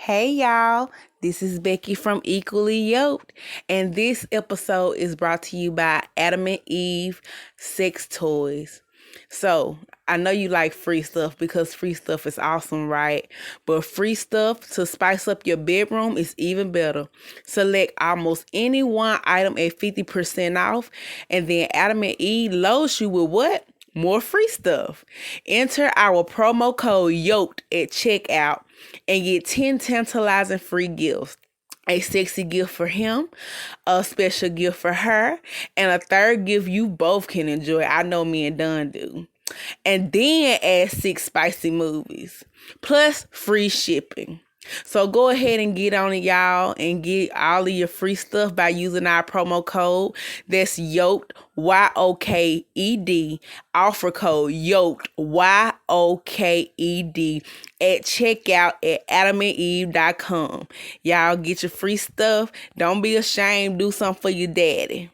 Hey y'all, this is Becky from Equally Yoked, and this episode is brought to you by Adam and Eve Sex Toys. So, I know you like free stuff because free stuff is awesome, right? But free stuff to spice up your bedroom is even better. Select almost any one item at 50% off, and then Adam and Eve loads you with what? More free stuff. Enter our promo code YOKED at checkout and get 10 tantalizing free gifts. A sexy gift for him, a special gift for her, and a third gift you both can enjoy. I know me and Don do. And then add 6 spicy movies, plus free shipping. So go ahead and get on it, y'all, and get all of your free stuff by using our promo code. That's YOKED, YOKED, offer code YOKED, YOKED, at checkout at adamandeve.com. Y'all get your free stuff. Don't be ashamed. Do something for your daddy.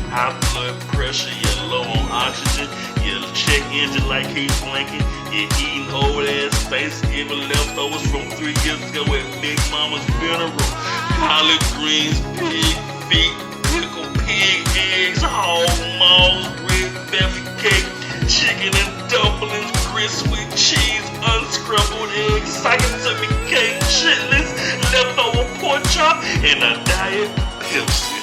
High blood pressure, you're low on oxygen, your check engine like he's blinking, you're eating old ass Thanksgiving leftovers from 3 years ago at Big Mama's funeral. Collard greens, pig feet, pickled pig eggs, hog maws, red velvet cake, chicken and dumplings, grits with cheese, unscrambled eggs, scientific cake, chitlins, leftover pork chop, and a diet Pepsi.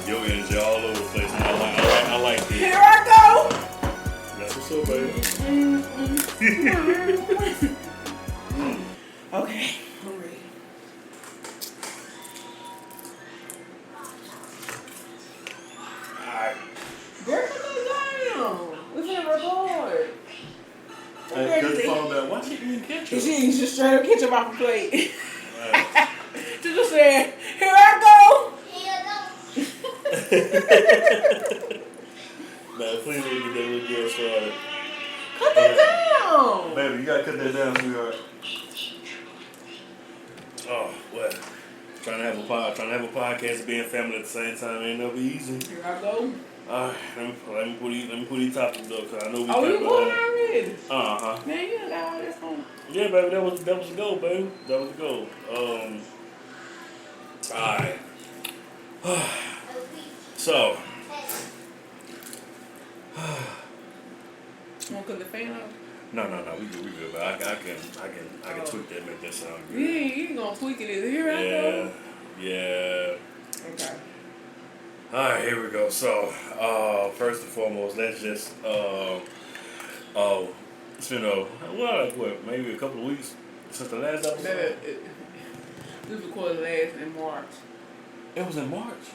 Your energy all over the place, and I like it. Here I go. That's what's up, baby. Okay, I'm ready. Alright. Girl, put down. We can record. Hey, cut the phone down. Why she eating ketchup? She just straight up ketchup off the plate. Right. She just said, here I go. Man, please don't get that little girl started. Cut that down. Baby, you gotta cut that down, sweetheart. Oh, what? Trying to have a podcast, being family at the same time ain't never easy. Here I go. Alright, let me put these topics up, cause I know we. Oh, you going already? Man, you got all this on. Yeah, baby, that was the goal, baby. That was the goal. Alright. So. You want to cut the fan off? No, we good, but I can tweak that, make that sound good. Yeah, you ain't gonna tweak it. Here I go. Yeah. Okay. Alright, here we go. So, first and foremost, let's just it's been maybe a couple of weeks since the last episode. This recorded last in March. It was in March.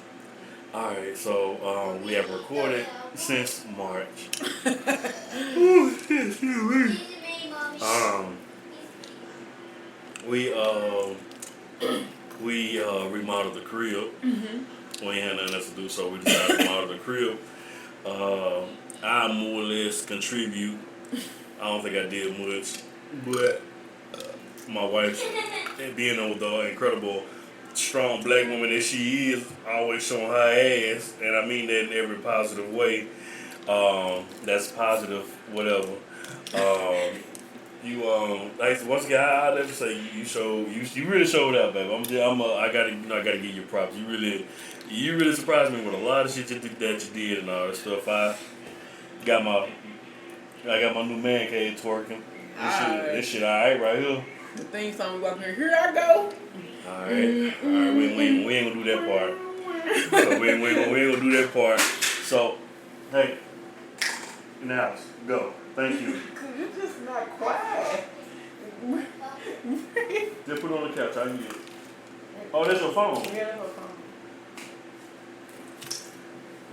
Alright, so we have recorded since March. We remodeled the crib. Mm-hmm. We had nothing else to do, so we decided to remodel the crib. I more or less contribute. I don't think I did much, but my wife, being the incredible, strong black woman that she is, always showing her ass, and I mean that in every positive way. That's positive, whatever. like once again, I never say you really showed out, baby. I gotta give you props. You really surprised me with a lot of shit that you did and all that stuff. Got my, I got my new man cave twerking. This shit alright right here. The thing song walking here I go. Alright, we ain't gonna do that part. So we ain't gonna do that part. So, hey, in the house, go. Thank you. You're just not quiet. Just put it on the couch. I can get it. Oh, that's your phone. Yeah, that's my phone.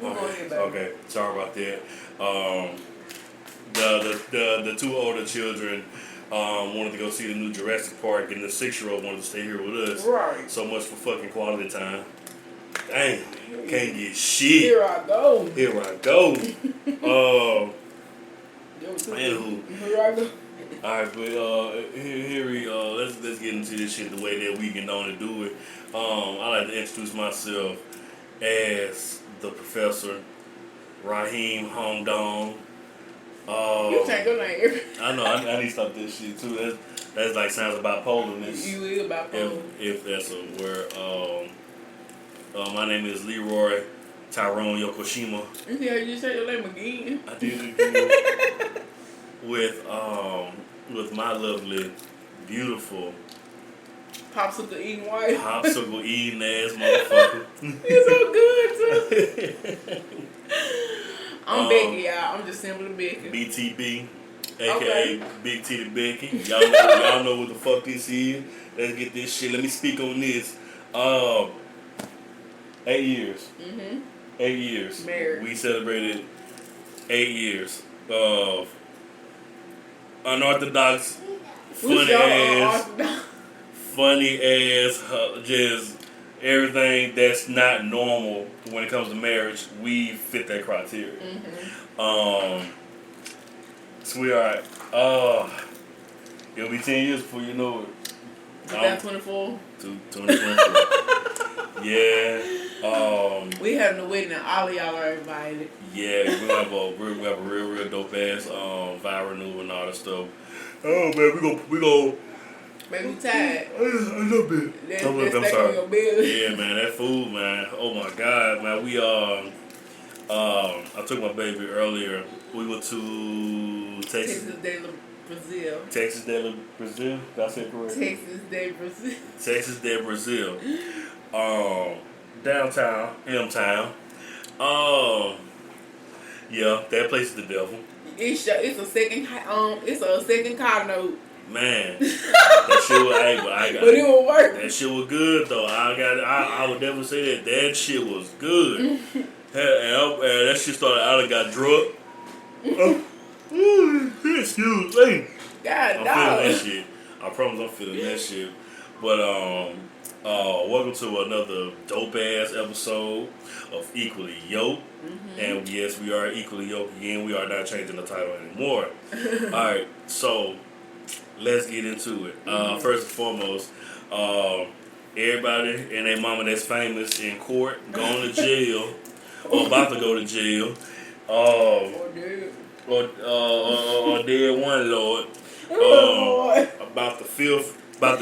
We'll go ahead, baby. Okay, sorry about that. The two older children wanted to go see the new Jurassic Park, and the 6-year-old wanted to stay here with us. Right. So much for fucking quality time. Dang, can't get shit. Here I go. Here I go. Anywho. Here I go. Alright, but let's get into this shit the way that we can only do it. I like to introduce myself as the Professor Raheem Hongdong. You change your name. I know. I need to stop this shit too. That's like sounds about bipolarness. You is bipolar. If that's a word. My name is Leroy Tyrone Yokoshima. You see how you just said your name again? I did it again. with my lovely, beautiful Popsicle eating wife. popsicle eating ass motherfucker. You're so good too. I'm Becky, y'all. I'm just simply Becky. BTB, aka Okay. Big Titty Becky. Y'all know what the fuck this is. Let's get this shit. Let me speak on this. 8 years. 8 years. Married. We celebrated 8 years of unorthodox, funny ass, just everything that's not normal when it comes to marriage. We fit that criteria. Sweetheart, it'll be 10 years before you know it. 2024. 2024. Yeah. We having a wedding and all of y'all are invited. Yeah, we're gonna have a real dope ass viral new and all that stuff. Oh man, we go. Man, we tired. A little bit. That's I'm stuck sorry. on your belly. Yeah, man, that food, man. Oh my god, man. We I took my baby earlier. We went to Texas. Texas de Brazil. Did I say it correct? Texas de Brazil. Downtown, M-Town. Yeah, that place is the devil. It's a second car note. Man, that shit was but it will work. That shit was good though. I would definitely say that shit was good. and that shit started out and got drunk. Excuse me. God, I'm feeling that shit. I promise I'm feeling that shit. But welcome to another dope ass episode of Equally Yoked. And yes, we are equally yoked again. We are not changing the title anymore. Alright, so let's get into it. First and foremost, everybody and their mama that's famous in court, going to jail, or about to go to jail, or dead one, Lord. About the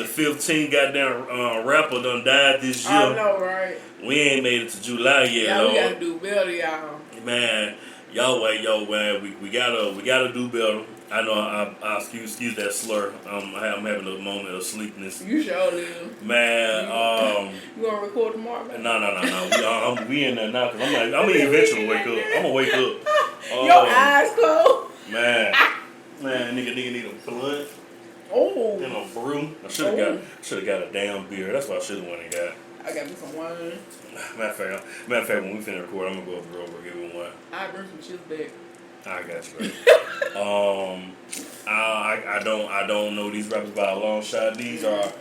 15th goddamn rapper done died this year. I know, right? We ain't made it to July yet, yeah, Lord. We gotta do better, y'all. Man, man, we gotta do better. I know I excuse that slur. I'm having a moment of sleepiness. You sure do. Man, you gonna record tomorrow, man? No. We in there now because I'm gonna eventually wake up. I'm gonna wake up. Your eyes closed. Man, nigga need a blunt. Oh. And a brew. I should have got a damn beer. That's what I should have went and got. I got me some wine. Matter of fact, when we finish record, I'm gonna go over and give me one. I bring some chips back. I got you, right? I don't know these rappers by a long shot. These are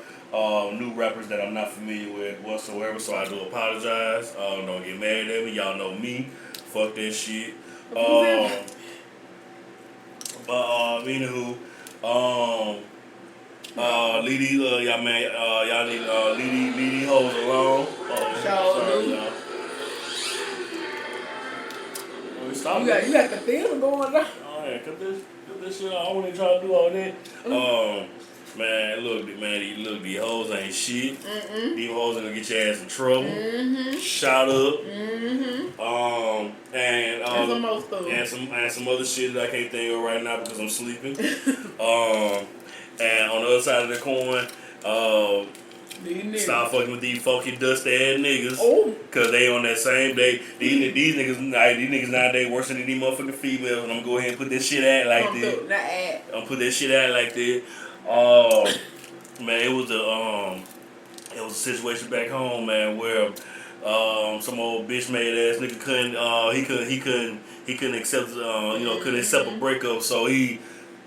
new rappers that I'm not familiar with whatsoever, so I do apologize. Don't get mad at me. Y'all know me. Fuck that shit. Leave these y'all need leave these hoes alone. Sorry, y'all. You got the feeling going on. Oh, man, cut this shit off. I wasn't trying to do all that. Man, look, these hoes ain't shit. These hoes ain't gonna get your ass in trouble. Shot up. And some other shit that I can't think of right now because I'm sleeping. And on the other side of the coin, stop fucking with these funky dusty ass niggas. Cause they on that same day. These niggas nowadays worse than these motherfucking females. And I'm gonna go ahead and put this shit out like this. I'm gonna put that shit out like this. Man, it was a situation back home, man, where some old bitch made ass nigga couldn't accept couldn't accept a breakup, so he,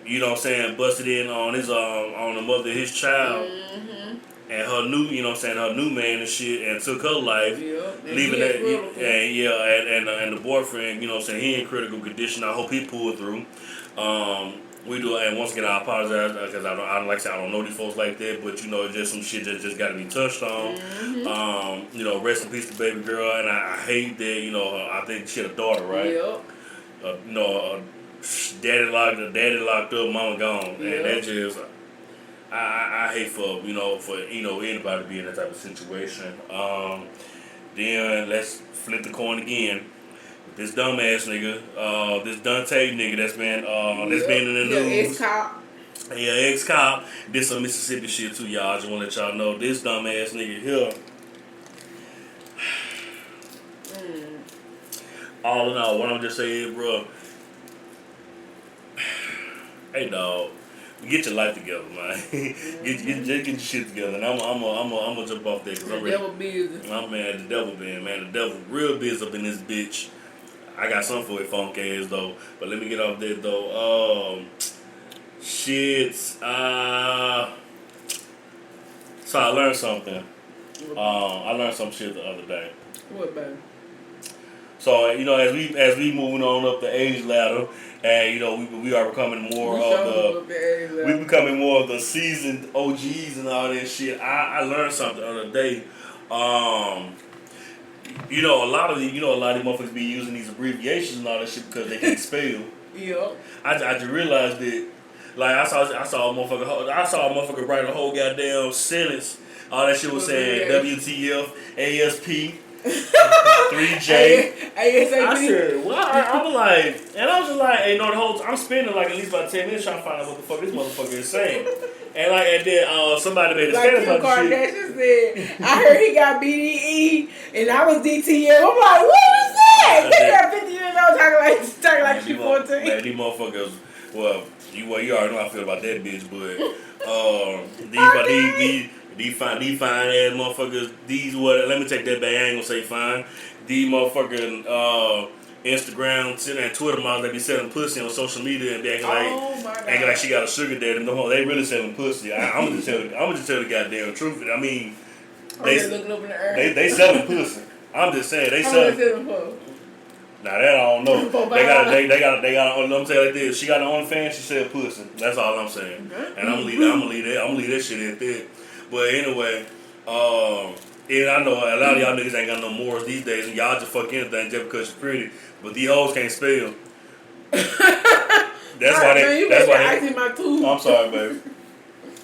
you know what I'm saying, busted in on his on the mother of his child and her new, you know what I'm saying, her new man and shit, and took her life, leaving that and the boyfriend, you know what I'm saying, he in critical condition. I hope he pulled through. We do, and once again, I apologize because I don't know these folks like that, but you know, just some shit that just got to be touched on. You know, rest in peace to baby girl, and I hate that. You know, I think she had a daughter, right? You know, daddy locked up, mama gone, and that just I hate for anybody to be in that type of situation. Then let's flip the coin again. This dumbass nigga, this Dante nigga that's been in the news. Ex-cop. Yeah, ex-cop. This some Mississippi shit too, y'all. I just want to let y'all know this dumbass nigga here. All in all, what I'm just saying, bro. Hey, dog. Get your life together, man. get your shit together, and I'm gonna jump off there because I'm ready. Devil busy. The devil been, man. The devil real busy up in this bitch. I got something for it, funk ass though. But let me get off that though. So I learned something. I learned some shit the other day. What, baby? So as we moving on up the age ladder, and we are becoming more becoming more of the seasoned OGs and all that shit. I learned something the other day. A lot of these motherfuckers be using these abbreviations and all that shit because they can't spell. Yeah. I just realized that. Like I saw a motherfucker write a whole goddamn sentence. All that shit was saying WTF, ASP, 3J. I said, what? I was like, and I was just like, hey, no, the whole I'm spending like at least about 10 minutes trying to find out what the fuck this motherfucker is saying. And then somebody made a statement about Kim Kardashian said, I heard he got BDE and I was DTM. I'm like, what is that? They got 50 years old talking like she 14. Man, these motherfuckers, well, you already know how I feel about that bitch, but these fine ass motherfuckers, let me take that back, I ain't gonna say fine. These motherfucking Instagram and Twitter models that be selling pussy on social media and be acting like she got a sugar daddy. No, they really selling pussy. I'm gonna just tell the goddamn truth. I mean, they selling pussy. I'm just saying they selling. Now that I don't know. They got. Let me tell you like this. She got an OnlyFans. She said pussy. That's all I'm saying. And I'm gonna leave that shit at that. But anyway, and I know a lot of y'all niggas ain't got no morals these days, and y'all just fuck anything just because you're pretty. But these hoes can't spell. That's why they. I'm sorry, baby.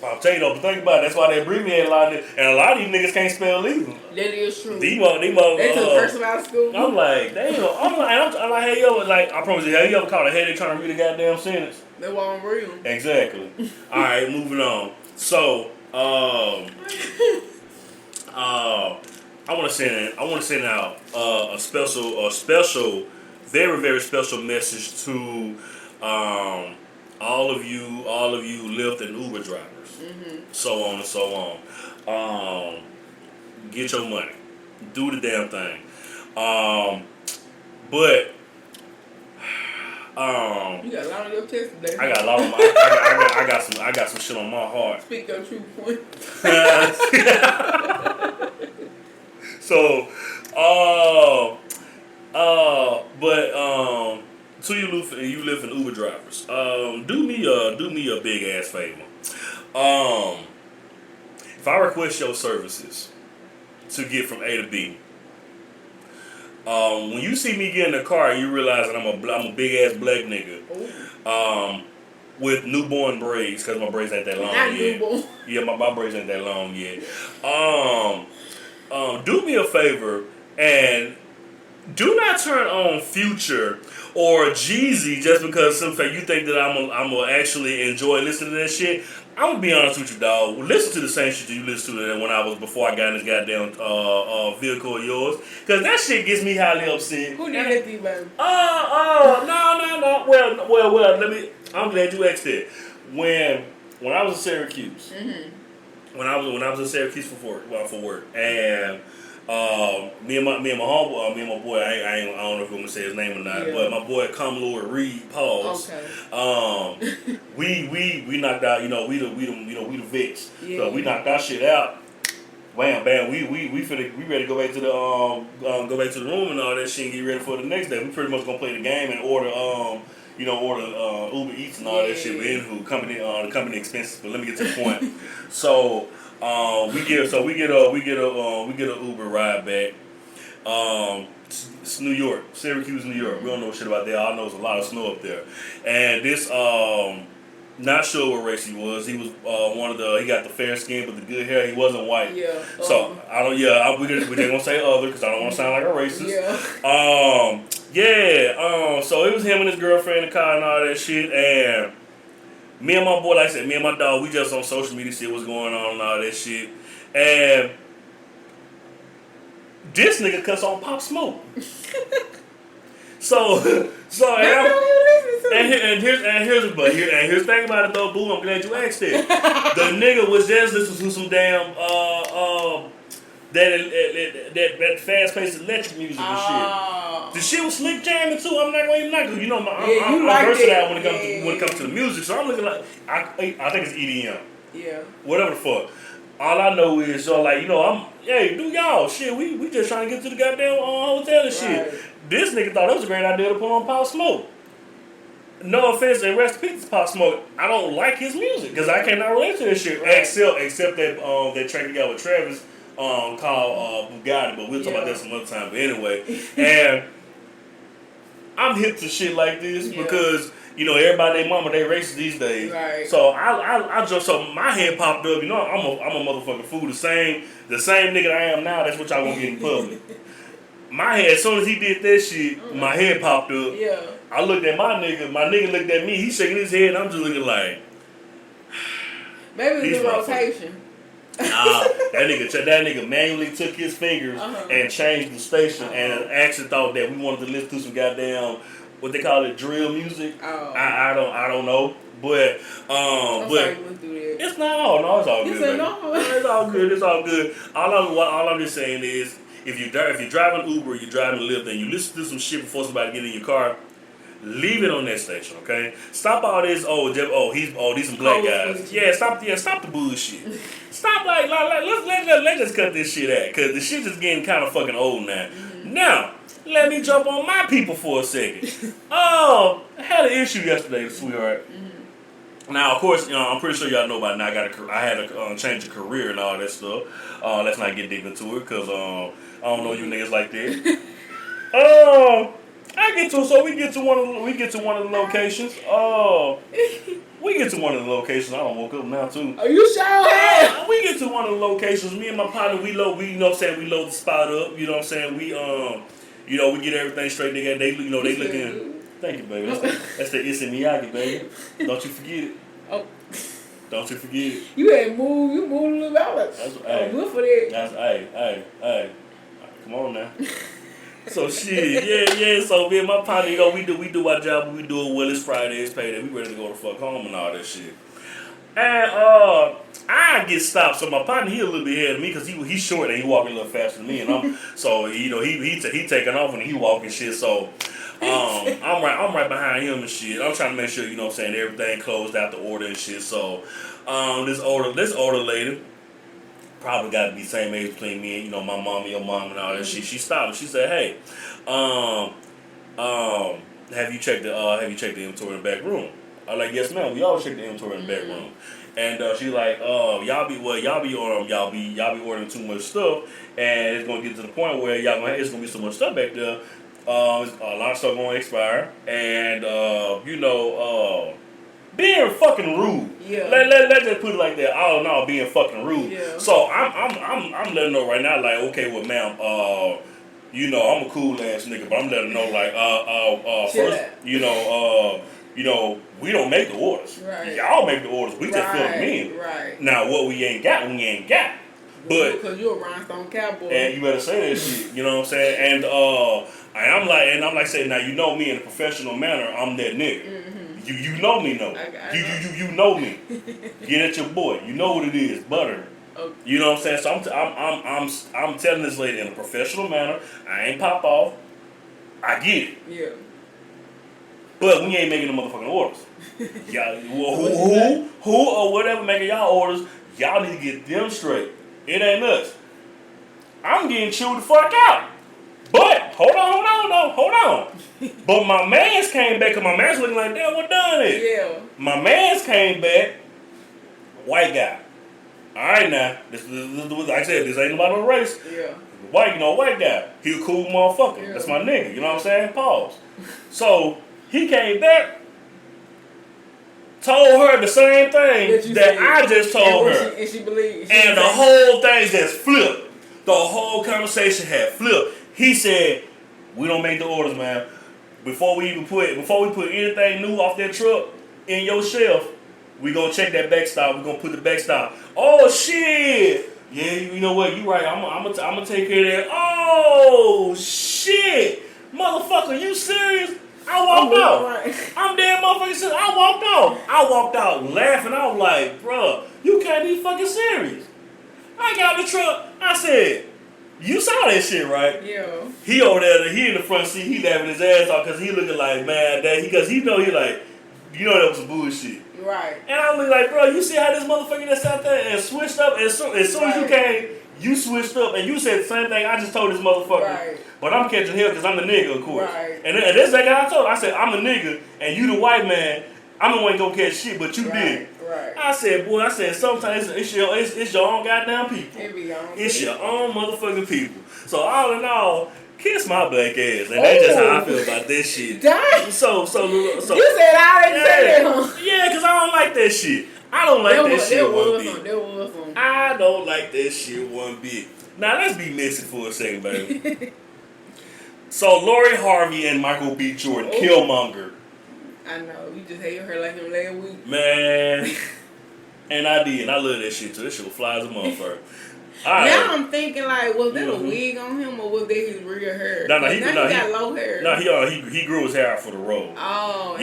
I'll tell you though, but think about it. That's why they abbreviate a lot of this, and a lot of these niggas can't spell either. That is true. They took person out of school. I'm like, damn. I'm like, hey yo, like I promise you, have you ever caught a headache trying to read a goddamn sentence? That wasn't real. Exactly. All right, moving on. So, I want to send out a special, very very special message to all of you Lyft and Uber drivers, so on and so on. Get your money, do the damn thing. But you got a lot on your chest today. I got a lot on my. I got some shit on my heart. Speak your true point. So, to you Lyft and Uber drivers, do me a big ass favor. If I request your services to get from A to B, when you see me get in the car, you realize that I'm a big ass black nigga. with newborn braids because my braids ain't that long Not yet. newborn. Yeah, my braids ain't that long yet. Do me a favor and do not turn on Future or Jeezy just because you think that I'm gonna actually enjoy listening to that shit. I'm gonna be honest with you, dog. Listen to the same shit you listened to when I was before I got in this goddamn vehicle of yours, cause that shit gets me highly upset. Who did that to you, baby? No. Well. I'm glad you asked that. When I was in Syracuse, when I was in Syracuse for work, and me and my homeboy, me and my boy, I don't know if I'm gonna say his name or not, but my boy Commodore Reed, pause. Okay. We knocked out, we the Vicks, Yeah. so we knocked our shit out. Bam, bam. We ready to go back to the room and all that shit and get ready for the next day. We pretty much gonna play the game and order Uber Eats and all that shit with Inhu, the company expenses. But let me get to the point. So we get a Uber ride back. It's New York, Syracuse, New York. We don't know shit about that. All I know is a lot of snow up there. And this not sure what race he was. He was he got the fair skin but the good hair. He wasn't white. Yeah. So we're gonna say other because I don't want to sound like a racist. Yeah. So it was him and his girlfriend in the car and all that shit. And me and my boy, like I said, me and my dog, we just on social media see what's going on and all that shit. And this nigga cuts on Pop Smoke. So here's the thing about it though, boo. I'm glad you asked that. The nigga was just listening to some damn that fast paced electric music and shit. The shit was slick jamming too. I'm not gonna even knock it. I'm versatile when it comes to the music. So I'm looking like I think it's EDM. Yeah. Whatever the fuck. All I know is do y'all shit. We just trying to get to the goddamn hotel and shit. Right. This nigga thought it was a great idea to put on Pop Smoke. No offense and rest in peace to Pop Smoke. I don't like his music because I cannot relate to this shit. Right. Except that track he got with Travis called Bugatti, but we'll talk about that some other time. But anyway, and I'm hip to shit like this because everybody, their mama, they racist these days. Right. So I just my head popped up. I'm a motherfucking fool. The same nigga I am now. That's what y'all gonna get in public. My head, as soon as he did that shit, my head popped up. Yeah. I looked at my nigga looked at me. He's shaking his head, and I'm just looking like. Maybe it's a rotation. Nah, that nigga manually took his fingers and changed the station, and actually thought that we wanted to listen to some goddamn what they call it, drill music. Oh. I don't know, but it's not. No, it's all good. It's all good. All I'm just saying is, if you're driving Uber, you're driving Lyft, and you listen to some shit before somebody get in your car, leave it on that station, okay? Stop all this. These some black guys. Yeah, stop the bullshit. Stop let's just cut this shit out, cause the shit is getting kind of fucking old now. Now, let me jump on my people for a second. I had an issue yesterday, sweetheart. Now, of course, I'm pretty sure y'all know by now. I had a change of career and all that stuff. Let's not get deep into it, cause I don't know you niggas like that. We get to one of the locations. We get to one of the locations. I don't woke up now too. Are you sure? We get to one of the locations. Me and my partner, we load the spot up. You know what I'm saying? We get everything straight. They looking. Thank you, baby. That's the Issey Miyagi, baby. Don't you forget it. Oh. Don't you forget it. You moved a little bit. I'm good for that. Hey. Come on now. So shit, yeah. So me and my partner, we do our job. We do it well. It's Friday, it's payday. We ready to go to fuck home and all that shit. And I get stopped. So my partner, he a little bit ahead of me because he's short and he walking a little faster than me. And I'm so he taking off and he walking shit. So I'm right behind him and shit. I'm trying to make sure everything closed out the order and shit. So this older lady. Probably got to be same age between me and my mom and your mom and all that shit. She stopped and she said, "Hey, have you checked the inventory in the back room?" I'm like, "Yes, ma'am. We always check the inventory in the back room." And she's like, y'all be ordering too much stuff, and it's gonna get to the point where it's gonna be so much stuff back there. A lot of stuff going to expire, and being fucking rude. Yeah. Let's just put it like that. I don't know, being fucking rude. Yeah. So I'm letting her know right now, like, okay, well, ma'am, I'm a cool ass nigga, but I'm letting her know, like, first, we don't make the orders. Right. Y'all make the orders. We just fill them in. Right. Now, what we ain't got, we ain't got. But because you're a rhinestone cowboy. And you better say that shit. You know what I'm saying? And I'm like saying, now you know me in a professional manner. I'm that nigga. Mm-hmm. You know me, though. You know me. Get at your boy. You know what it is, butter. Okay. You know what I'm saying? So I'm telling this lady in a professional manner. I ain't pop off. I get it. Yeah. But we ain't making the motherfucking orders. Y'all, who or whatever making y'all orders, y'all need to get them straight. It ain't us. I'm getting chewed the fuck out. But, hold on. But my mans came back, because my mans looking like, damn, what done it? Yeah. My mans came back, white guy. Alright now, this like I said, this ain't about no race. Yeah. White guy. He a cool motherfucker. Yeah. That's my nigga, you know what I'm saying? Pause. So, he came back, told her the same thing that I just told her. And she believed. And the whole thing just flipped. The whole conversation had flipped. He said, we don't make the orders, man. Before we put anything new off that truck in your shelf, we gonna check that backstop. We gonna put the backstop. Oh shit! Yeah, you know what? You right. I'm gonna take care of that. Oh shit, motherfucker! You serious? I walked out. Right. I'm dead, motherfucker. Serious. I walked out laughing. I was like, bro, you can't be fucking serious. I got the truck. I said, you saw that shit, right? Yeah. He over there, he in the front seat, he laughing his ass off because he looking like, man, because he know that was some bullshit. Right. And I was like, bro, you see how this motherfucker that's out there and switched up as soon as you came, you switched up and you said the same thing I just told this motherfucker. Right. But I'm catching hell because I'm the nigga, of course. Right. And this that guy I told, I said, I'm the nigga and you the white man. I'm the one gonna catch shit, but you did. Right. I said, sometimes it's your own goddamn people. It's your own motherfucking people. So all in all, kiss my black ass, and that's just how I feel about this shit. Dang. So you said I already said that. Yeah, because I don't like that shit. I don't like that shit one bit. There was some. I don't like that shit one bit. Now let's be messy for a second, baby. So Lori Harvey and Michael B. Jordan, Killmonger. I know, you just hated her like him last week. Man, and I did. I love that shit too. That shit was fly as a motherfucker. Now I'm thinking like, was that a wig on him or was that his real hair? No, he got low hair. No, he grew his hair out for the role. Oh,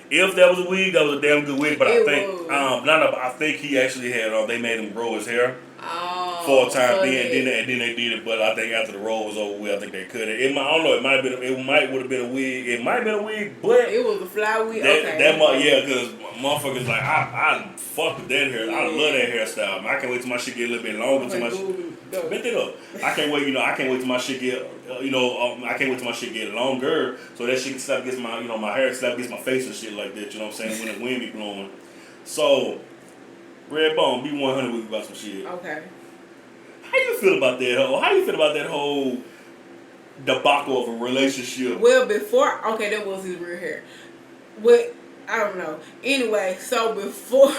if that was a wig, that was a damn good wig. But I think he actually had. They made him grow his hair. For a time, then they did it. But I think after the role was over with, I think they cut it. I don't know. It might would have been a wig. It might have been a wig, but it was a fly wig. Because motherfuckers like I fuck with that hair. I love that hairstyle. I can't wait till my shit get a little bit longer. Bend it up. I can't wait. I can't wait till my shit get. I can't wait till my shit get longer, so that shit can slap against my. My hair slap against my face and shit like that. You know what I'm saying? When the wind be blowing. So, Redbone, be 100 with you about some shit. Okay. How you feel about that? How you feel about that whole debacle of a relationship? Well, that was his real hair. Well, I don't know. Anyway, so before...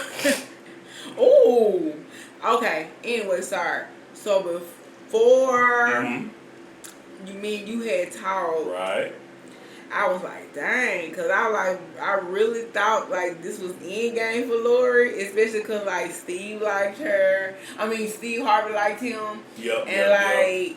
Okay. Anyway, sorry. So before you had talked... Right. I was like, dang, because I really thought, like, this was the end game for Lori, especially because, like, Steve liked her. I mean, Steve Harvey liked him. Yep. I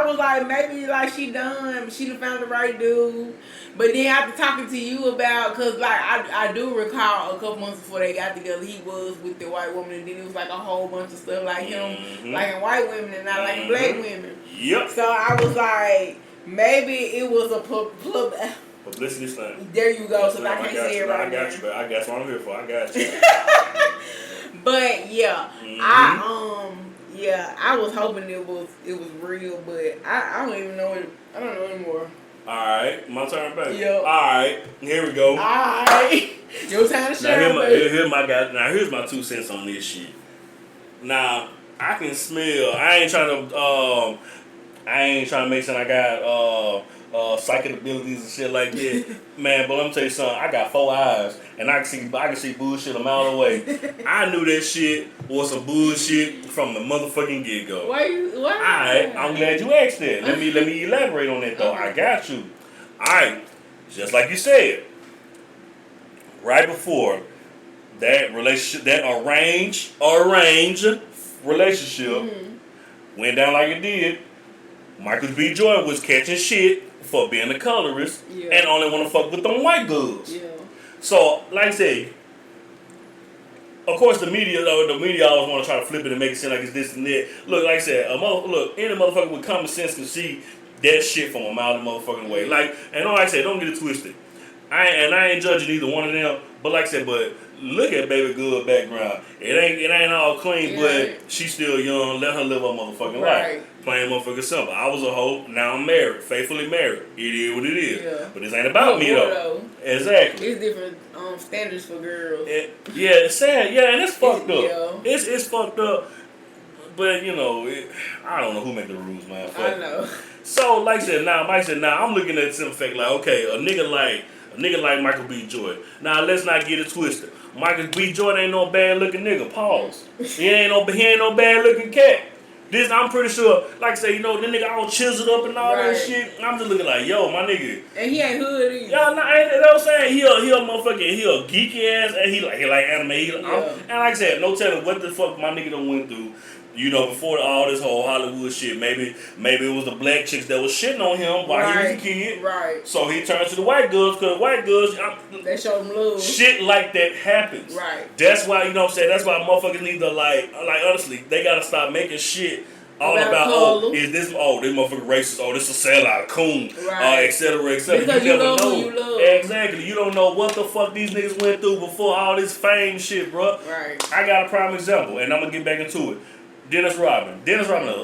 was like, maybe, like, she done found the right dude. But then after talking to you about, because, like, I do recall a couple months before they got together, he was with the white woman, and then it was, like, a whole bunch of stuff like him liking white women and not liking black women. Yep. So I was like... Maybe it was a publicity stunt. There you go. So I can't say it right now. I got you, but I got what I'm here for. I got you. But yeah, I was hoping it was real, but I don't even know it. I don't know anymore. All right, my turn, baby. Yep. All right, here we go. All right, your time to shine, Now here's my 2 cents on this shit. Now I can smell. I ain't trying to. I ain't trying to make sure I got psychic abilities and shit like that. Man, but let me tell you something. I got 4 eyes, and I can see bullshit a mile away. I knew that shit was some bullshit from the motherfucking get-go. Why? Alright, I'm glad you asked that. Let me elaborate on that, though. I got you. Alright, just like you said, right before that relationship, that arranged relationship went down like it did, Michael B. Jordan was catching shit for being a colorist and only want to fuck with them white girls. Yeah. So, like I said, of course the media always want to try to flip it and make it seem like it's this and that. Look, like I said, any motherfucker with common sense can see that shit from a mile of motherfucking way. Like, and like I said, don't get it twisted. I ain't judging either one of them, but like I said, look at baby girl background. It ain't all clean, but she's still young. Let her live her motherfucking life. Plain motherfucking simple. I was a hoe. Now I'm married, faithfully married. It is what it is. Yeah. But this ain't about me though. Exactly. It's different standards for girls. It's sad. Yeah, and it's fucked up. Yeah. It's fucked up. But you know, I don't know who made the rules, man. I know. So like I said, now I'm looking at some fact like, okay, a nigga like Michael B. Jordan. Now let's not get it twisted. Michael B. Jordan ain't no bad looking nigga. Pause. He ain't no bad looking cat. This I'm pretty sure, like I say, you know, the nigga all chiseled up and all that shit. I'm just looking like, yo, my nigga. And he ain't hood either. Y'all not, you know what I'm saying? He a motherfucking, he a geeky ass, and he like anime. And like I said, no telling what the fuck my nigga done went through. You know, before all this whole Hollywood shit, maybe it was the black chicks that was shitting on him while he was a kid. Right. So he turned to the white girls, because white girls, they show him love. Shit like that happens. Right. That's why, you know what I'm saying, that's why motherfuckers need to like honestly, they gotta stop making shit all about this motherfucker racist, this a sellout, coon, et cetera, et cetera. Because you never know. Who you love. Exactly. You don't know what the fuck these niggas went through before all this fame shit, bro. Right. I got a prime example, and I'm gonna get back into it. Dennis Rodman, an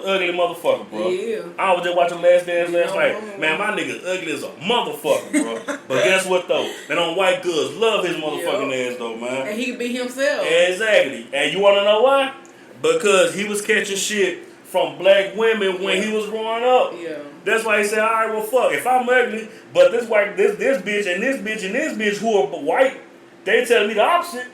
ugly motherfucker, bro. Yeah. I was just watching Last Dance last night. Man, my nigga ugly as a motherfucker, bro. But guess what though? That on white girls love his motherfucking ass though, man. And he can be himself. Exactly. And you wanna know why? Because he was catching shit from black women when he was growing up. Yeah. That's why he said, all right, well, fuck. If I'm ugly, but this bitch and this bitch who are white, they telling me the opposite.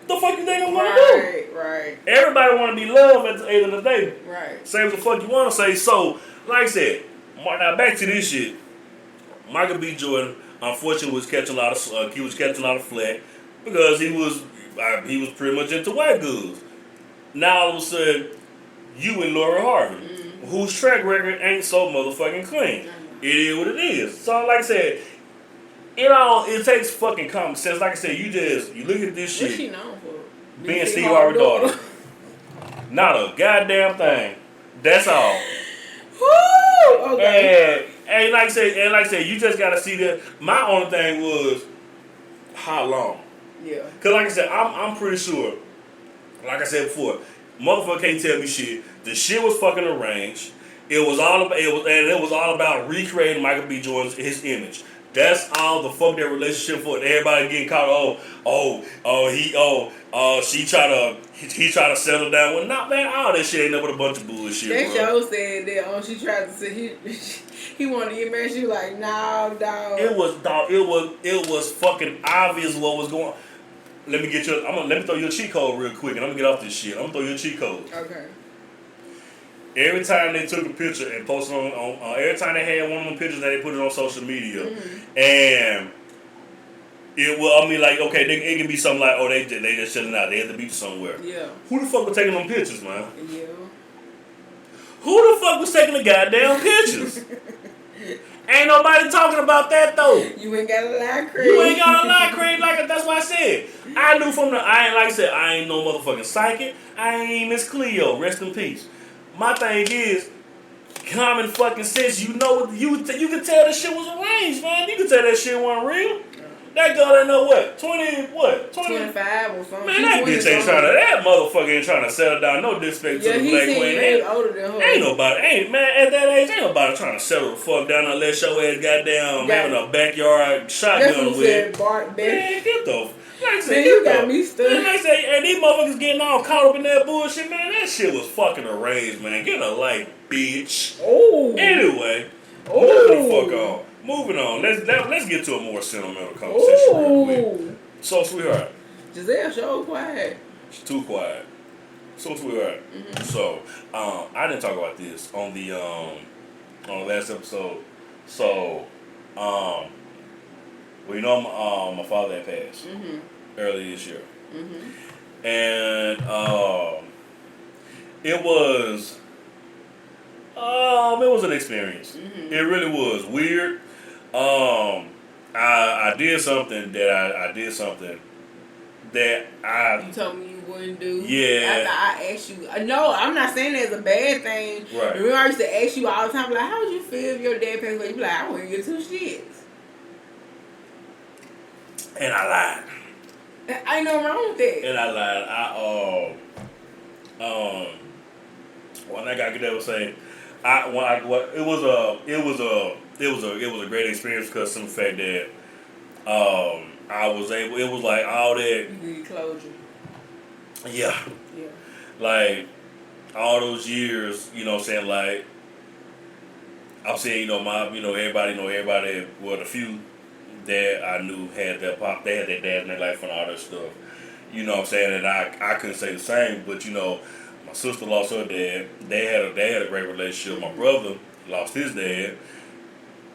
What the fuck you think I'm gonna do? Right. Everybody want to be loved at the end of the day. Right. Say what the fuck you want to say. So, like I said, now back to this shit. Michael B. Jordan, unfortunately, was catching a lot of flack because he was pretty much into white girls. Now all of a sudden, you and Laura Harvey, whose track record ain't so motherfucking clean. It is what it is. So, like I said, it takes fucking common sense. Like I said, you look at this shit. What's she known for? Being Steve Harvey's daughter. Not a goddamn thing. That's all. Woo! Okay. And like I said, you just gotta see that. My only thing was how long. Yeah. Cause like I said, I'm pretty sure. Like I said before, motherfucker can't tell me shit. The shit was fucking arranged. It was all about recreating Michael B. Jordan's his image. That's all the fuck that relationship for. Everybody getting caught. He tried to settle down. Well, not man. All that shit ain't nothing but a bunch of bullshit. That show said that she tried to say he wanted to get married. She was like, no, dog. It was fucking obvious what was going on. Let me throw you a cheat code real quick, and I'm gonna get off this shit. I'm gonna throw you a cheat code. Okay. Every time they took a picture and posted on every time they had one of them pictures that they put it on social media, and it will, okay, it can be something like, they just chilling out, they had to be somewhere. Yeah. Who the fuck was taking them pictures, man? Yeah. Who the fuck was taking the goddamn pictures? Ain't nobody talking about that though. You ain't got a lie, Craig. You ain't got a lie, Craig. That's what I said. I knew I ain't no motherfucking psychic. I ain't Miss Cleo. Rest in peace. My thing is, common fucking sense. You know, you can tell that shit was arranged, man. You can tell that shit wasn't real. That girl ain't know what? 25 or something. Man, that bitch ain't that motherfucker ain't trying to settle down. No disrespect to the black queen. Ain't older than her. Ain't nobody, man, at that age, ain't nobody trying to settle the fuck down unless your ass goddamn having a backyard shotgun with. Bart, man, get the Like man, you got me stuck. Man, like I say, and these motherfuckers getting all caught up in that bullshit, man. That shit was fucking arranged, man. Get a life, bitch. Oh. Anyway, moving the fuck on. Moving on. Let's get to a more sentimental conversation real quick. So, sweetheart. Giselle so quiet. She's too quiet. So, sweetheart. Mm-hmm. So, I didn't talk about this on the last episode. So, well, you know, my father had passed early this year, and it was an experience. It really was weird. I did something that you told me you wouldn't do. Yeah. After I asked you, no, I'm not saying that's a bad thing. Right. Remember, I used to ask you all the time, like, how would you feel if your dad passed away? You be like, I wouldn't give two shits. And I lied. Ain't no wrong with that. And I lied. When I got that was saying, it was a great experience because of the fact that I was able. It was like all that. You need closure. Yeah. Yeah. Like all those years, you know what I'm saying, like I'm saying, everybody, well, the few that I knew had their pop, they had their dad in their life and all that stuff. You know what I'm saying? And I couldn't say the same, but my sister lost her dad. They had a great relationship. My brother lost his dad.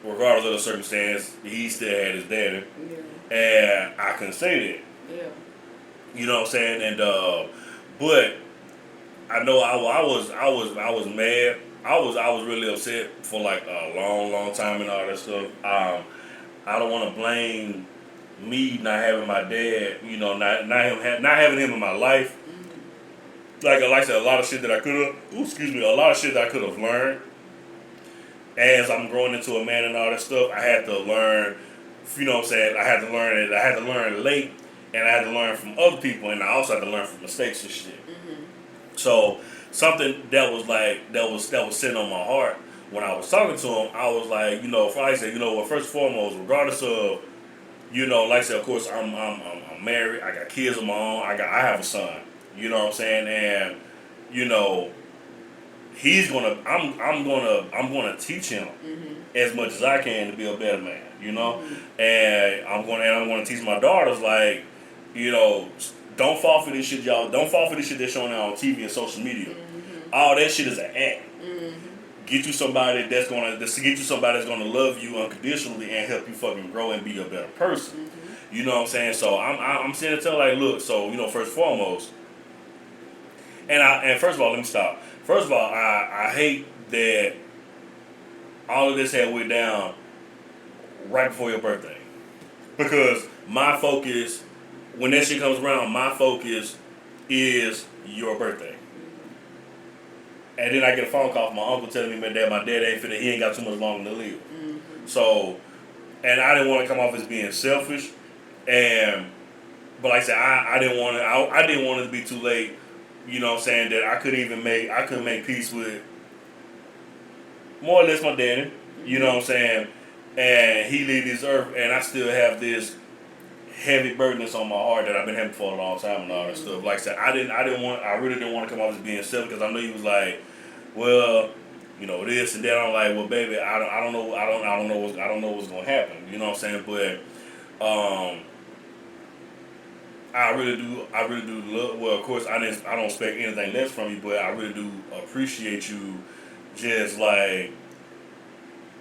Regardless of the circumstance, he still had his daddy. Yeah. And I couldn't say that. Yeah. You know what I'm saying? And but I know I was mad. I was really upset for like a long time and all that stuff. I don't want to blame me not having my dad. Not having him in my life. Like I said, a lot of shit that I could have learned. As I'm growing into a man and all that stuff, I had to learn. You know what I'm saying? I had to learn it. I had to learn late, and I had to learn from other people, and I also had to learn from mistakes and shit. So something that was sitting on my heart when I was talking to him, I was like, if I said, first and foremost, regardless of, like I said, of course, I'm married, I got kids of my own, I have a son, you know what I'm saying, and I'm gonna teach him as much as I can to be a better man, and I'm gonna teach my daughters like, don't fall for this shit, y'all. Don't fall for this shit they're showing on TV and social media. All that shit is an act. Get you somebody that's gonna love you unconditionally and help you fucking grow and be a better person. You know what I'm saying? So I'm saying to tell like, look, so first and foremost, and first of all, let me stop. First of all, I hate that all of this had went down right before your birthday, because my focus, when that shit comes around, my focus is your birthday. And then I get a phone call from my uncle telling me that my dad he ain't got too much longer to live. So, and I didn't want to come off as being selfish, but like I said, I didn't want it to be too late. You know what I'm saying, that I couldn't make peace with more or less my daddy. You know what I'm saying, and he leave this earth, and I still have this heavy burdenness on my heart that I've been having for a long time and all that stuff. Like I said, I really didn't want to come off as being selfish, because I know he was like, well, this and that. I'm like, well, baby, I don't know what's gonna happen. You know what I'm saying? But I really do love. Well, of course, I don't expect anything less from you, but I really do appreciate you, just like,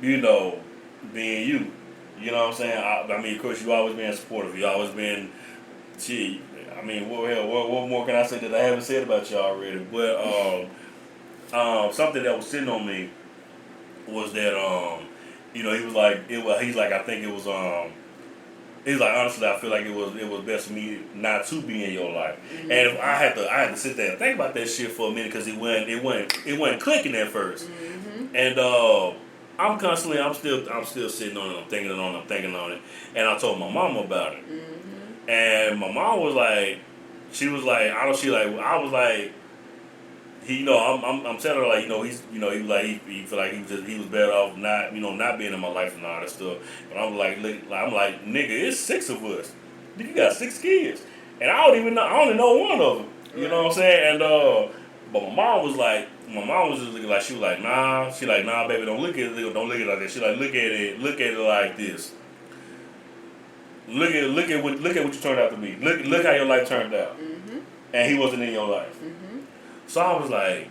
being you. You know what I'm saying? I mean, of course, you always been supportive. You always been, gee. I mean, what more can I say that I haven't said about you already? But something that was sitting on me was that he was like, he's like, I think it was he's like, honestly, I feel like it was best for me not to be in your life. And if I had to sit there and think about that shit for a minute, because it wasn't clicking at first. And I'm still sitting on it. I'm thinking on it. And I told my mom about it. And my mom was like, I was like, I'm telling her like, he feel like he was better off not being in my life and all that stuff. And I'm like, nigga, it's 6 of us. You got 6 kids. And I only know one of them. You know what I'm saying? And but my mom was just looking like, she was like, nah. She like, nah, baby, don't look at it like that. She like, look at it like this. Look at what you turned out to be. Look how your life turned out. Mm-hmm. And he wasn't in your life. Mm-hmm. So I was like,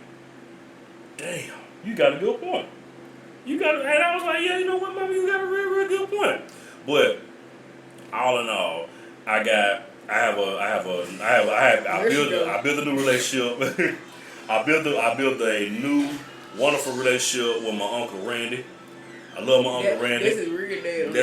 damn, you got a good point. And I was like, yeah, you know what, mama, you got a real, real good point. But all in all, I built a new relationship. I built a new wonderful relationship with my Uncle Randy. I love my Uncle Randy. This is real deal.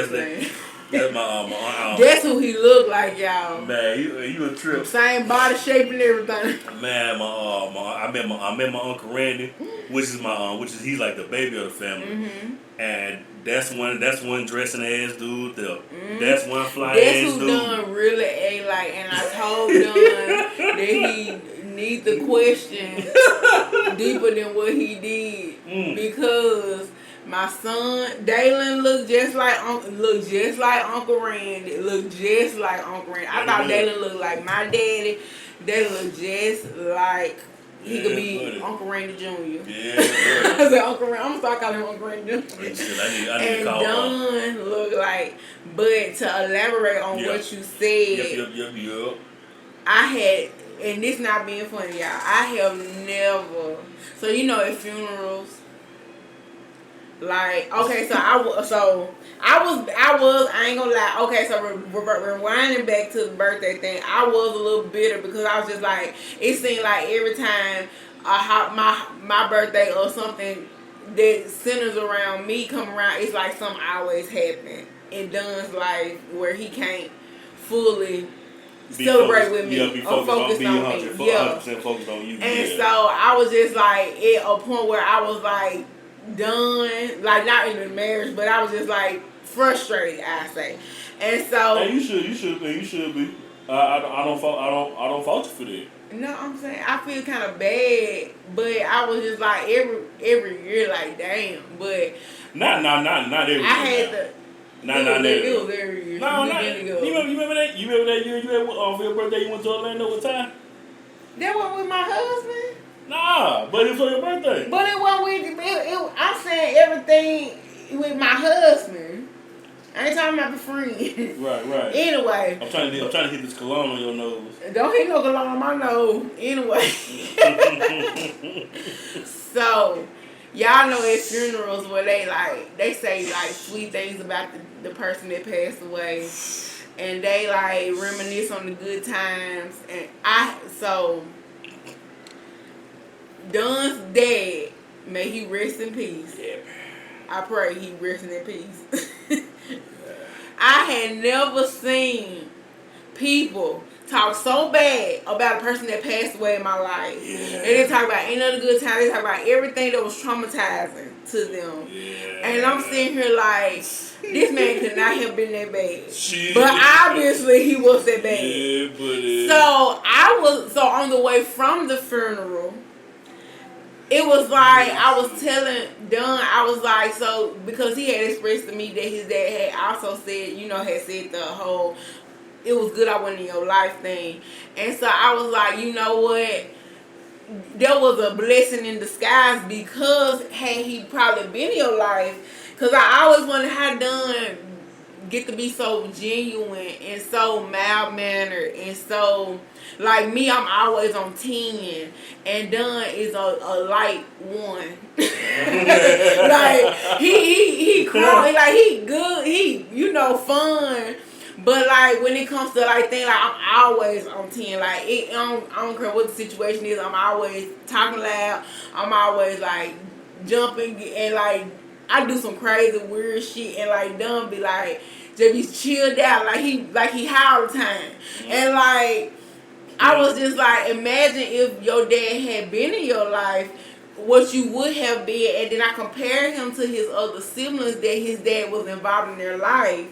That's my That's who he looked like, y'all. Man, you a trip. Same body shape and everything. Man, I met my Uncle Randy, he's like the baby of the family, and that's one dressing ass dude. That's one fly ass dude. That's who Dunn really ain't like, and I told Dunn that he need the question deeper than what he did because. My son, Dalen, looked just like Uncle Randy. I thought Dalen looked like my daddy. Dalen looked just like he could be Uncle Randy Jr. Yeah. I said Uncle Randy. I'm gonna start calling him Uncle Randy Jr. And Don looked like. But to elaborate on what you said, Yep. I had, and this not being funny, y'all. I have never. So at funerals. Like, okay, I ain't gonna lie. Okay, so rewinding back to the birthday thing, I was a little bitter because I was just like, it seemed like every time my birthday or something that centers around me come around, it's like something always happen in Dunn's life where he can't fully celebrate with me or focus on me. 100% focused on you. And so I was just like at a point where I was like, done, like not in the marriage, but I was just like frustrated, I say, and so. And you should be. I don't fault you for that. No, I'm saying I feel kind of bad, but I was just like every year, like damn, but not every year. I had to. Not every year. It was every year. No, not. You remember that? You remember that year you had for your birthday? You went to Orlando with Ty? That one with my husband. Nah, but it was for your birthday. But it wasn't with. I'm saying everything with my husband. I ain't talking about the friend. Right. Anyway. I'm trying to hit this cologne on your nose. Don't hit no cologne on my nose. Anyway. So, y'all know at funerals where they say like sweet things about the person that passed away. And they like reminisce on the good times. And Dunn's dad, may he rest in peace. Yeah. I pray he resting in peace. I had never seen people talk so bad about a person that passed away in my life. Yeah. They didn't talk about any other good time. They talk about everything that was traumatizing to them. Yeah. And I'm sitting here like, this man could not have been that bad. But obviously he was that bad. Yeah, So on the way from the funeral, it was like, I was telling Dunn, I was like, so, because he had expressed to me that his dad had also said, had said the whole, it was good I wasn't in your life thing. And so I was like, you know what? There was a blessing in disguise because had he probably been in your life, because I always wondered how Dunn get to be so genuine and so mild-mannered and so... Like me, I'm always on 10, and Dunn is a light 1. Like he crawl, like he good, he fun, but like when it comes to like things, like I'm always on 10. Like I don't care what the situation is, I'm always talking loud. I'm always like jumping and like I do some crazy weird shit, and like Dunn be like just be chilled out, like he high all the time, and like. I was just like, imagine if your dad had been in your life, what you would have been. And then I compared him to his other siblings that his dad was involved in their life.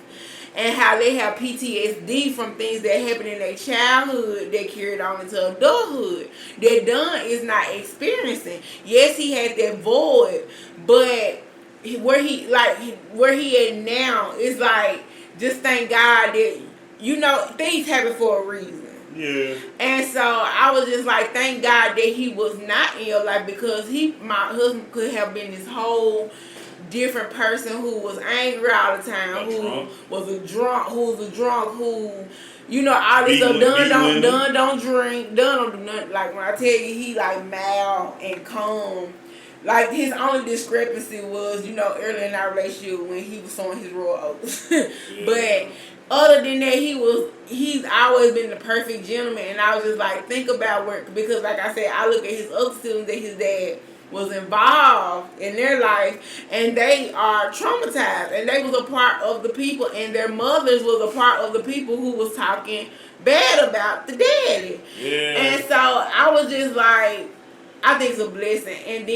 And how they have PTSD from things that happened in their childhood that carried on into adulthood. That Dunn is not experiencing. Yes, he had that void. But where he at now is like, just thank God that you know, things happen for a reason. Yeah. And so I was just like, thank God that he was not in your life, because my husband could have been this whole different person who was angry all the time, who was a drunk, who, you know, all this stuff. Done don't drink, done don't do nothing. Like when I tell you, he like mild and calm. Like his only discrepancy was, you know, early in our relationship when he was showing his raw oats. But other than that, he's always been the perfect gentleman. And I was just like, think about work, because like I said, I look at his other siblings that his dad was involved in their life, and they are traumatized, and they was a part of the people, and their mothers was a part of the people who was talking bad about the daddy. Yeah. And so I was just like, I think it's a blessing. And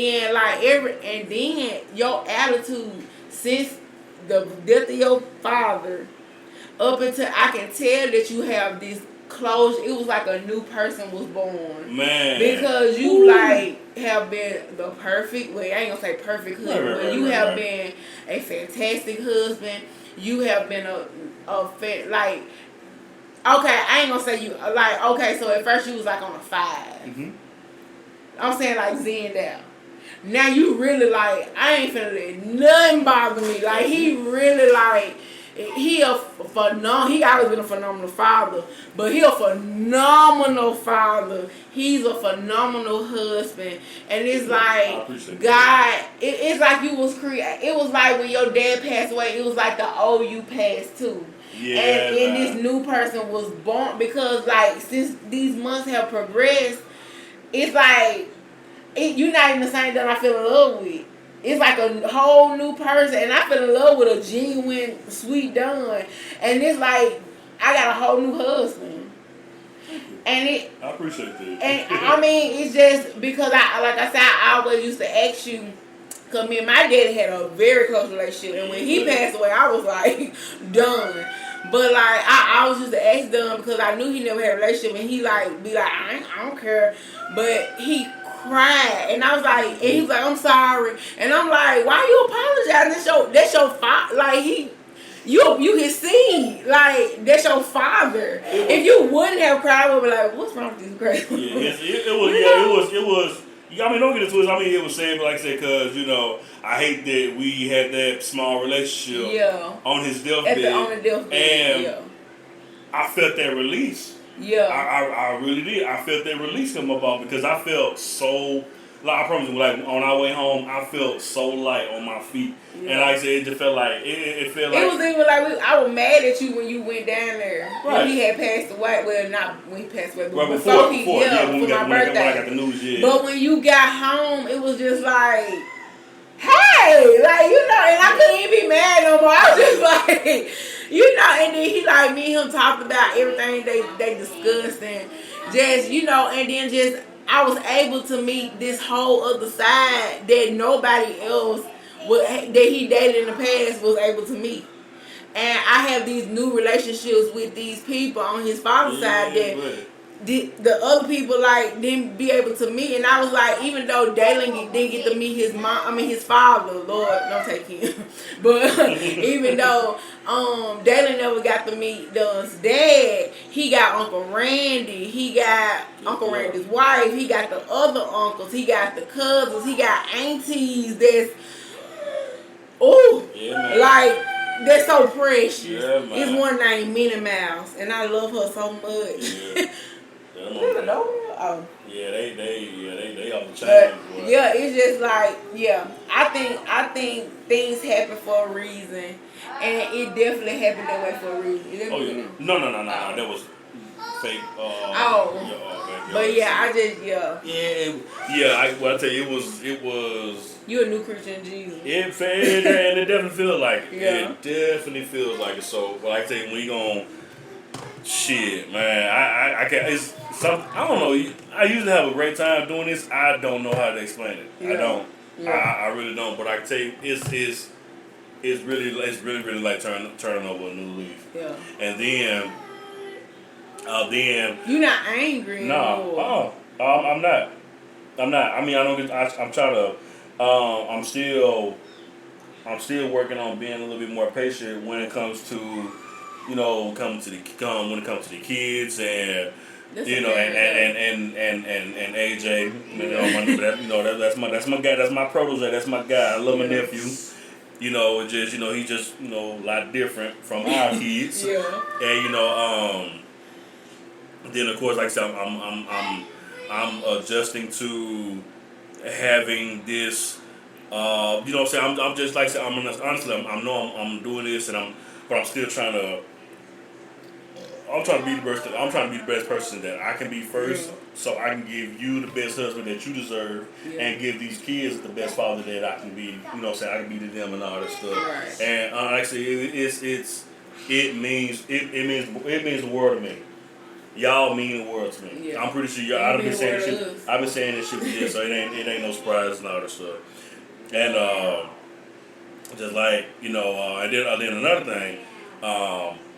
then your attitude since the death of your father up until, I can tell that you have this closure. It was like a new person was born. Man. Because you like have been the perfect, well, I ain't gonna say perfect husband, but you have been a fantastic husband. You have been like, okay, I ain't gonna say you, like, okay, so at first you was like on a 5. Mm-hmm. I'm saying like zenned out. Now you really like, I ain't finna let nothing bother me. Like he really like, he always been a phenomenal father, but he a phenomenal father. He's a phenomenal husband, and it's like God. It's like you was created. It was like when your dad passed away. It was like the old you passed too. Yeah, and this new person was born, because like since these months have progressed, it's like you're not even the same that I fell in love with. It's like a whole new person, and I fell in love with a genuine, sweet Don. And it's like I got a whole new husband. And I appreciate that. And I mean, it's just because I always used to ask you, because me and my daddy had a very close relationship, and when he passed away, I was like done. But like I always used to ask Don, because I knew he never had a relationship, and he like be like, I don't care, but he cried, and I was like, and he was like, I'm sorry, and I'm like, why you apologizing? That's your father. Like you can see, like that's your father. If you wouldn't have cried, I would be like, what's wrong with this crazy? It was. I mean, don't get it twisted. I mean, it was sad, but like I said, because, you know, I hate that we had that small relationship on his deathbed. On the deathbed. And I felt that release. Yeah. I really did. I felt that release come about, because I felt so, like, I promise you, like, on our way home, I felt so light on my feet. Yeah. And like I said, it just felt like, it felt like. It was even like, I was mad at you when you went down there. Right. When he had passed away. Well, not when he passed away, but before my birthday. When I got the news, yeah. But when you got home, it was just like, hey, like, you know, and I couldn't even be mad no more. I was just like, you know, and then he like, me and him talked about everything they discussed, and just, you know, and then just, I was able to meet this whole other side that nobody else that he dated in the past was able to meet. And I have these new relationships with these people on his father's side that the other people like didn't be able to meet. And I was like, even though Dalen didn't get to meet his father, Lord, don't take him. But even though Dalen never got to meet Don's dad, he got Uncle Randy, he got Uncle Randy's wife, he got the other uncles, he got the cousins, he got aunties that's like, they're so precious. Yeah, it's one named Minnie Mouse, and I love her so much. Yeah, they off the chain. Yeah, it's just like, I think things happen for a reason, and it definitely happened that way for a reason. No, that was fake. But I just I tell you, it was. You a new Christian in Jesus. It definitely feels like it. Yeah. It definitely feels like it. So, but like I say, we gon' shit, man. I can't. It's some. I don't know. I usually have a great time doing this. I don't know how to explain it. Yeah. I don't. Yeah. I really don't. But I can tell you, it's really like turning over a new leaf. Yeah. And then you're not angry anymore. No. I'm not. I mean, I don't. I'm trying to. I'm still working on being a little bit more patient when it comes to you know, when it comes to the kids and. That's you know, and AJ, that's my guy, that's my protege, that's my guy. I love my nephew. You know, he just a lot different from our kids. And then of course, like I said, I'm adjusting to having this. You know what I'm saying? I'm just like I said, I'm doing this, but I'm still trying to. I'm trying to be the best person that I can be first, so I can give you the best husband that you deserve, and give these kids the best father that I can be. You know what I'm saying? I can be to them and all that stuff. Right. And actually, it means the world to me. Y'all mean the world to me. Yeah. I'm pretty sure y'all. I've been saying this shit for years, so it ain't no surprise and all that stuff. And just like and then another thing.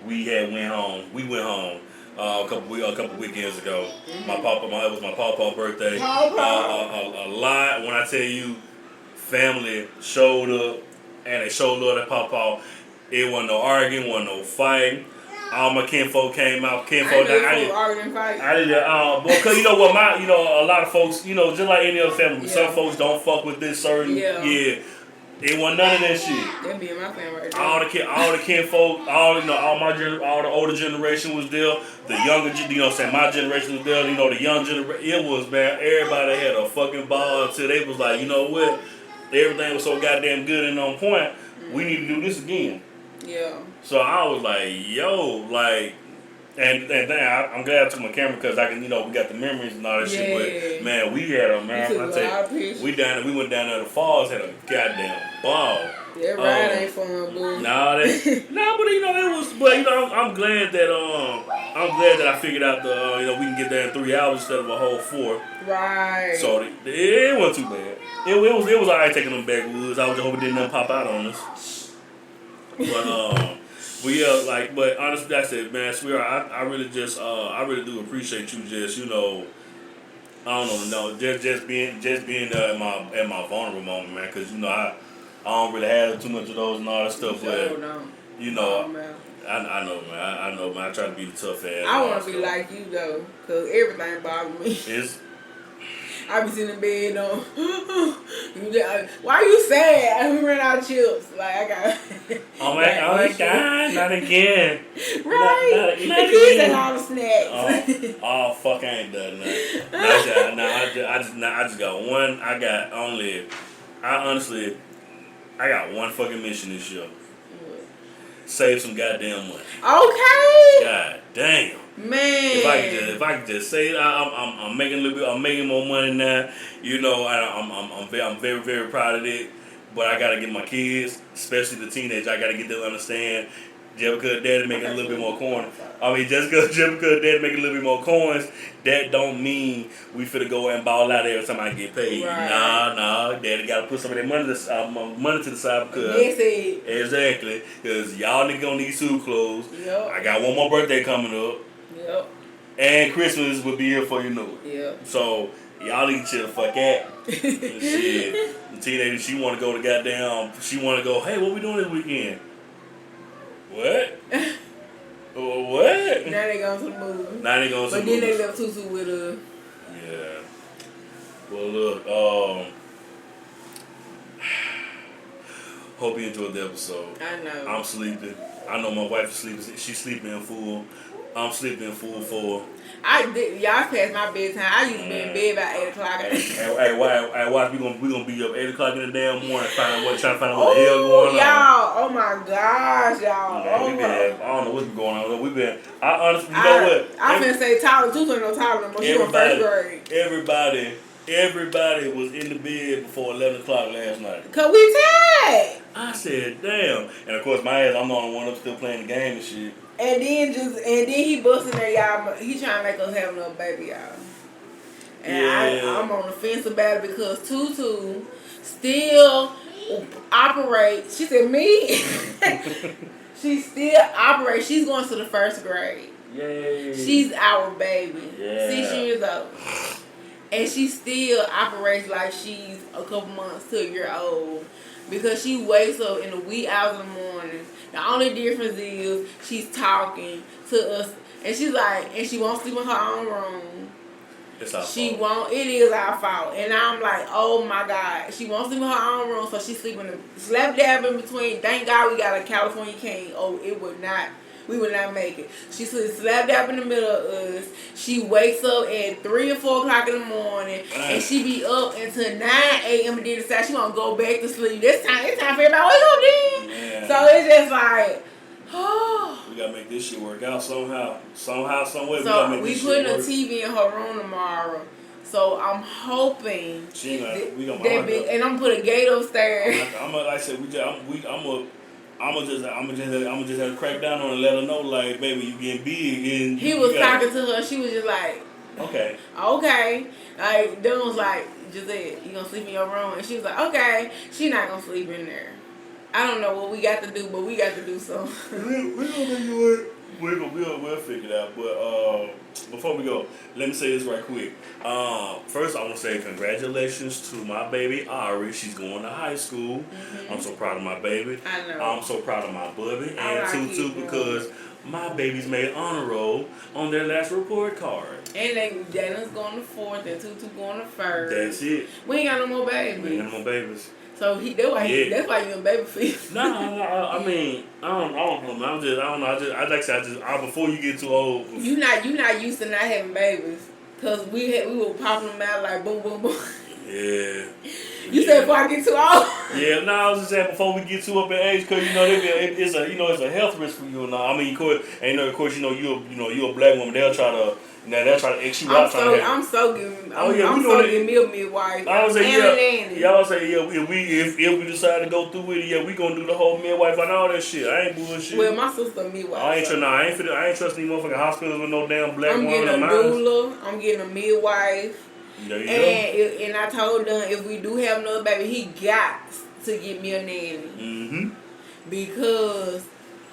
We went home a couple weekends ago. It was my pawpaw birthday. A lot. When I tell you, family showed up, and they showed love at pawpaw. It wasn't no arguing, wasn't no fighting. All my kinfolk came out. I didn't. Because you know what, a lot of folks, just like any other family, some folks don't fuck with this certain. It wasn't none of that shit. That be in my family right there. All the kinfolk, all the older generation was there. The younger, my generation was there. The young generation, it was, man. Everybody had a fucking ball until they was like, you know what? Everything was so goddamn good and on point. We need to do this again. Yeah. So I was like, yo, like. And then I'm glad I took my camera because I can, we got the memories and all that shit. But man, we had a we went down there to the falls, had a goddamn ball. That ride ain't fun, boo. But it was. But I'm glad that I figured out we can get there in 3 hours instead of a whole 4. Right. So it wasn't too bad. It was alright taking them backwoods. I was just hoping it didn't nothing pop out on us. But but honestly, that's it, man. Sweetheart, I really do appreciate you. Just I don't know, just being there at my vulnerable moment, man. Because I don't really have too much of those and all that stuff. But I know, man. I know, man. I try to be the tough ass. I want to be like you though, because everything bothers me. I be sitting in bed on. Why you sad? I ran out of chips. Like I got. Oh my God! Not again. Right. The kids and all the snacks. Oh fuck! I ain't done nothing. I just got one. I got one fucking mission this year. Save some goddamn money. Okay. God damn. Man. If I could just say I'm making a little bit, I'm making more money now. I'm very, very proud of it. But I gotta get my kids, especially the teenagers, I gotta get them to understand. Just because daddy making a little bit more coins. Just because daddy making a little bit more coins, that don't mean we finna go and ball out every time I get paid. Right. Nah, daddy gotta put some of that money to the side because exactly, because y'all niggas gonna need suit clothes. Yep. I got one more birthday coming up. Yep. And Christmas will be here before you know it. Yep. So y'all need to chill the fuck out. Shit. The teenager, she wanna go, hey, what we doing this weekend? What? What? Now they going to the movie. But then they left Tutu with her. Yeah. Well, look. Hope you enjoyed the episode. I know. I'm sleeping. I know my wife is sleeping. She's sleeping in full. I'm sleeping in full for. Y'all past my bedtime. I used to be in bed by 8 o'clock. Hey, watch. We gonna be up 8 o'clock in the damn morning, trying to find out what the hell going on. Y'all, oh my gosh, y'all. I don't know what's going on. We've been. I honestly, you know what? I finna say Tyler. Tutu ain't no Tyler no more. She in first grade. Everybody was in the bed before 11 o'clock last night. Cause we tired. I said, damn. And of course, my ass, I'm the only one up still playing the game and shit. And then he busting there, y'all. He trying to make us have another baby, y'all. And I'm on the fence about it because Tutu still operates. She said, me? She still operates. She's going to the first grade. Yay. She's our baby. Yeah. 6 years old. And she still operates like she's a couple months to a year old. because she wakes up in the wee hours in the morning. The only difference is she's talking to us, and she's like, and she won't sleep in her own room. It's our She fault. won't. It is our fault, and I'm like, oh my God, she won't sleep in her own room, so she's sleeping slap dab in between. Thank God we got a California king. Oh, it would not. We would not make it. She sleeps slap dab in the middle of us. She wakes up at 3 or 4 o'clock in the morning, and she be up until 9 a.m. and then decide she want to go back to sleep. It's time for everybody to wake up then. Man. So it's just like, oh. We gotta make this shit work out somehow. Somehow, someway. So we putting a TV in her room tomorrow. So I'm hoping and I'm gonna put a gate upstairs. I'm like I said, I'm just have to crack down on her and let her know, like, baby, you getting big. And he was talking to her. She was just like, okay. Like, Dylan was like, Giselle, you gonna sleep in your room? And she was like, okay. She not gonna sleep in there. I don't know what we got to do, but we got to do something. We're gonna do it. We'll figure it out. But before we go, let me say this right quick. First, I want to say congratulations to my baby Ari. She's going to high school. Mm-hmm. I'm so proud of my baby. I know. I'm so proud of my bubby and Tutu because my babies made honor roll on their last report card. And Jalen's going to 4th and Tutu going to 1st. That's it. We ain't got no more babies. We ain't got no more babies. So that's why you in baby feet. No, I mean, I don't know. Before you get too old. You not used to not having babies, cause we were popping them out like boom, boom, boom. Yeah. You said before I get too old. Yeah, no, I was just saying before we get too up in age, cause it's a health risk for you and all. I mean, of course, you're a black woman. They'll try to X you out. I'm so getting me a midwife. I was say y'all say if we decide to go through with it, we gonna do the whole midwife and all that shit. I ain't bullshit. Well, my sister midwife. I ain't trusting these motherfucking hospitals with no damn black woman. I'm getting a doula. I'm getting a midwife. There you go. And I told them if we do have another baby, he got to get me a nanny. Mm-hmm. Because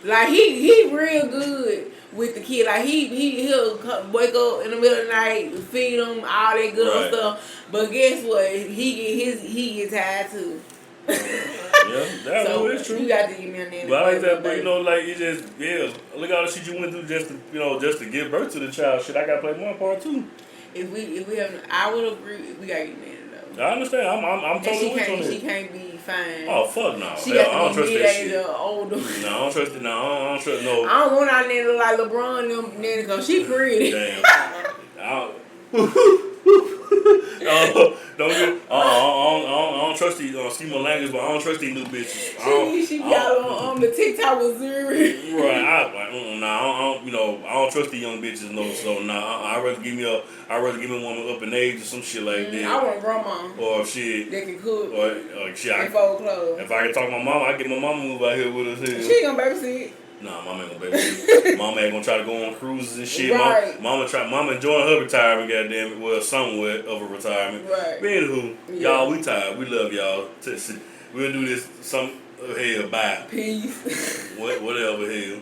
like he real good with the kid. Like he'll wake up in the middle of the night, feed him all that good stuff. But guess what? He gets tired too. Yeah, that's true. You got to give me a nanny. But I like that, but you just look at all the shit you went through just to give birth to the child. Shit, I gotta play my part too. If we have, I would agree. We gotta get married though. I understand. I'm totally with you on that. She can't be fine. Oh fuck no. She got to be mid-age or older. No, I don't trust it. No, I don't trust no. I don't want our nanny to look like LeBron them nanny because she pretty. Damn. I don't trust these. Excuse my language, but I don't trust these new bitches. She got on the TikTok with Zuri. Right. I don't trust these young bitches. No. So I'd rather give me a woman up in age or some shit like that. I want grandma. Or shit. That can cook. Or shit. And fold clothes. If I can talk to my mama, I get my mama move out here with us. She ain't gonna babysit. Nah, mama ain't gonna babysit. Mama ain't gonna try to go on cruises and shit. Right. Mama enjoying her retirement, goddamn it. Well, somewhat of a retirement. Right. But anywho, y'all, we tired. We love y'all. We'll do this bye. Peace. Whatever, hell.